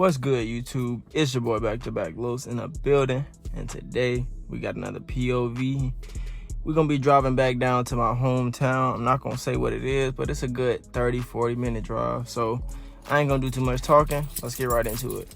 What's good, YouTube? It's your boy Back to Back Los in the building, and today we got another POV. We're gonna be driving back down to my hometown. I'm not gonna say what it is, but it's a good 30-40 minute drive, so I ain't gonna do too much talking. Let's get right into it.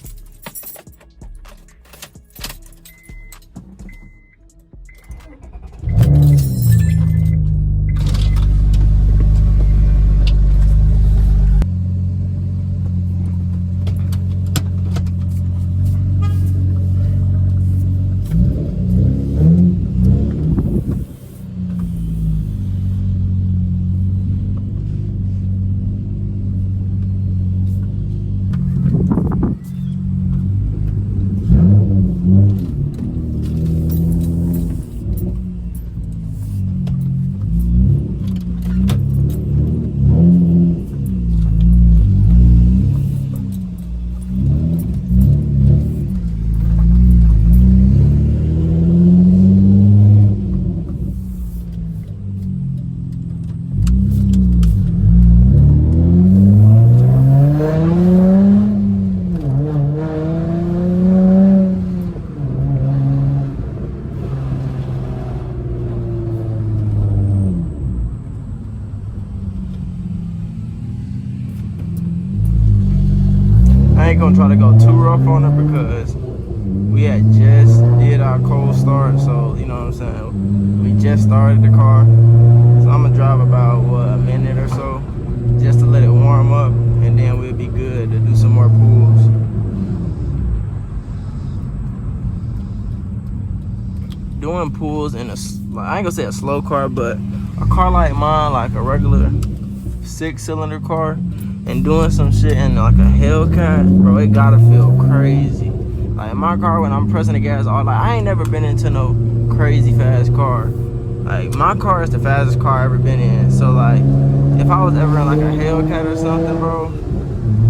I ain't gonna try to go too rough on her because we had just did our cold start, so you know what I'm saying, we just started the car, so I'm gonna drive about a minute or so just to let it warm up, and then we'll be good to do some more pulls. Doing pulls in I ain't gonna say a slow car, but a car like mine, like a regular 6-cylinder car, and doing some shit in like a Hellcat, bro, it gotta feel crazy. Like my car, when I'm pressing the gas, I ain't never been into no crazy fast car. Like my car is the fastest car I've ever been in. So like, if I was ever in like a Hellcat or something, bro,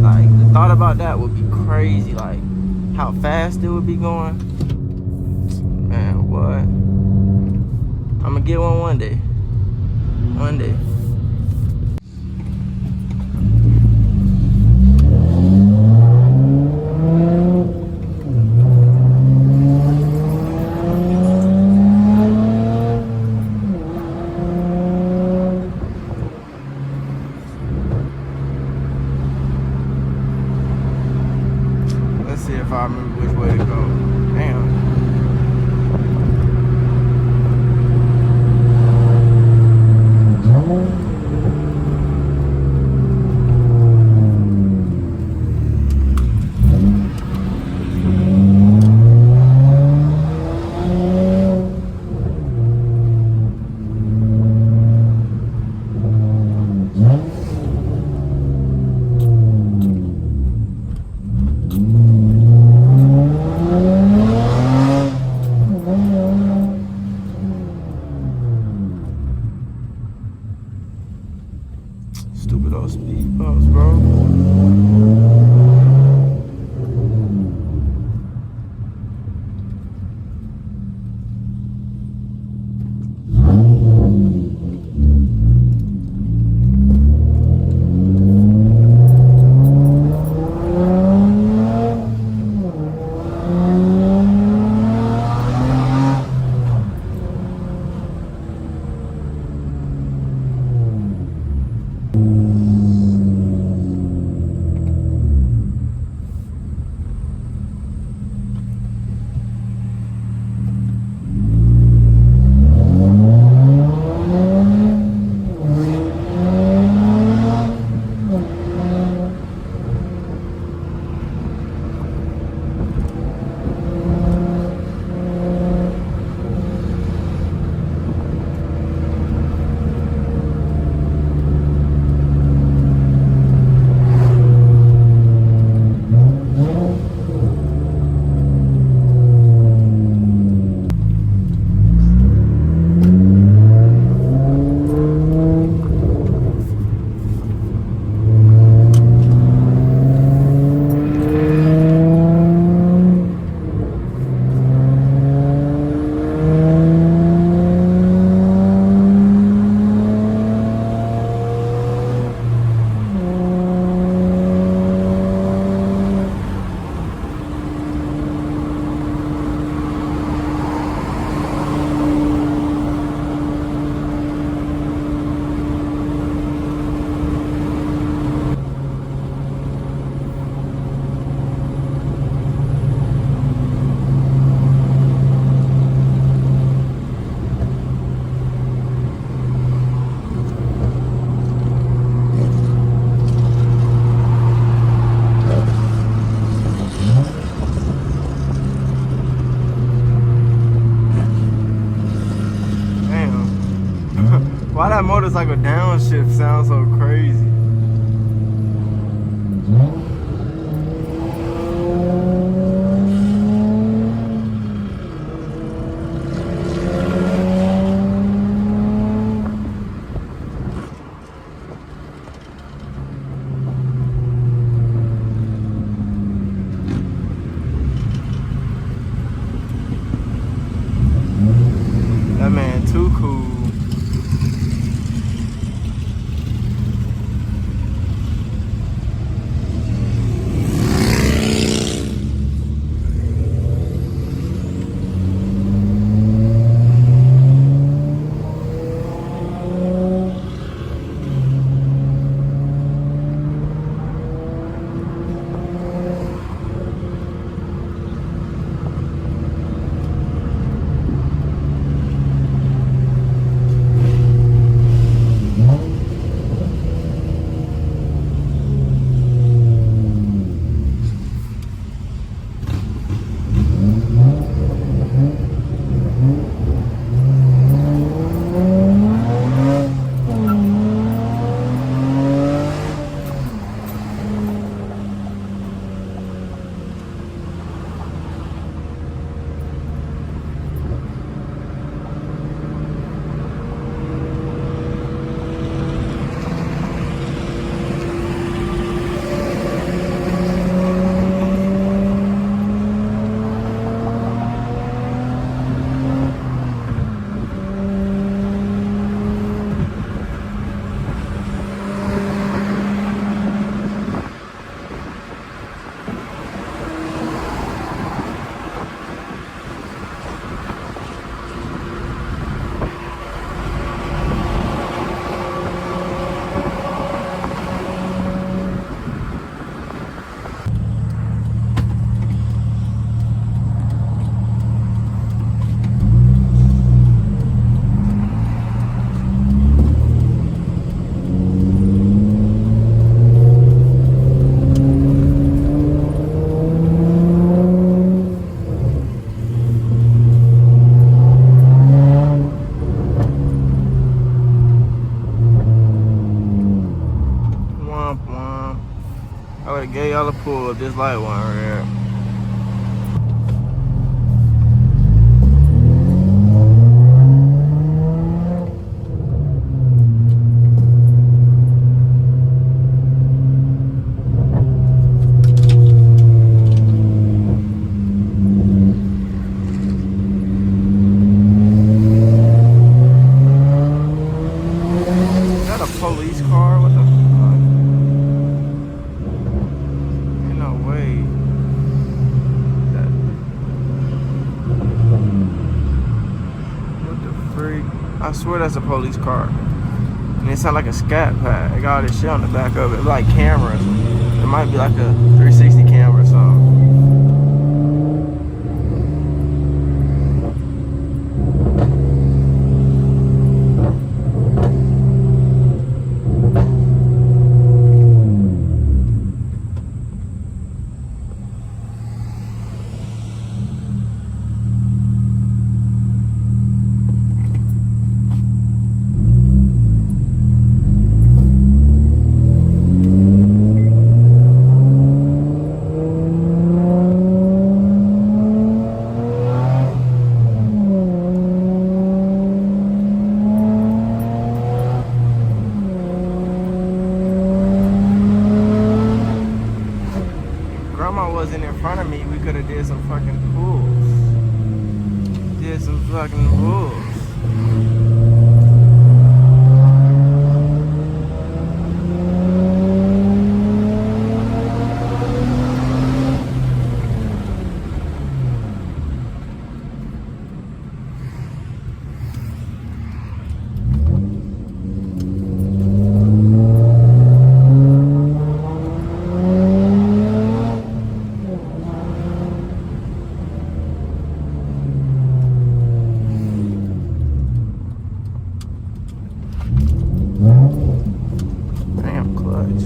like the thought about that would be crazy. Like how fast it would be going. Man, what? I'm gonna get one day. One day. See if I remember which way to go. Damn. Stupid old speed bumps, bro. motorcycle downshift sounds so crazy. That man too cool. I would've gave y'all a pull of this light one right here. Is that a police car? What the fuck? Ain't no way. What the freak? I swear that's a police car. And it sound like a scat pad. It got all this shit on the back of it. It's like cameras. It might be like a 360 camera or something. Grandma wasn't in front of me, we could have did some fucking pulls. Did some fucking pulls. Damn clutch.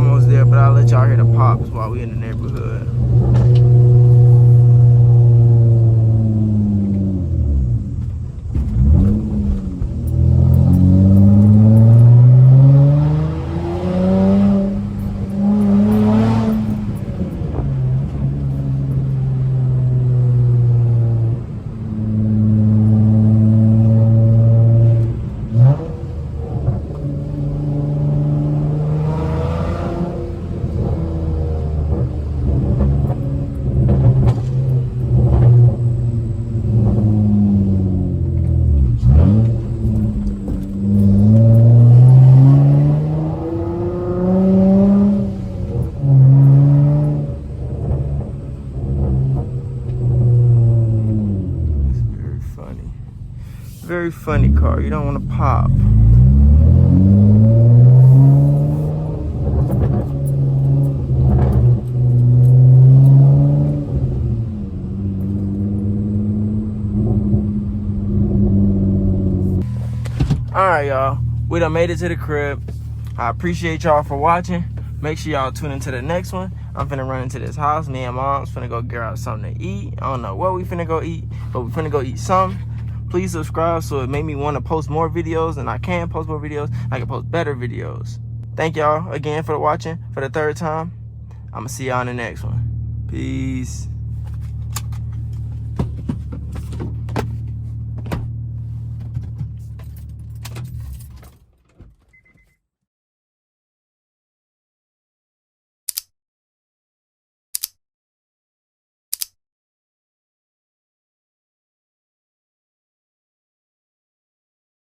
almost there, but I'll let y'all hear the pops while we in the neighborhood. Very funny car. You don't want to pop. Alright, y'all. We done made it to the crib. I appreciate y'all for watching. Make sure y'all tune into the next one. I'm finna run into this house. Me and Mom's finna go get out something to eat. I don't know what we finna go eat, but we finna go eat something. Please subscribe so it made me want to post more videos, and I can post more videos. I can post better videos. Thank y'all again for watching for the third time. I'm going to see y'all in the next one. Peace.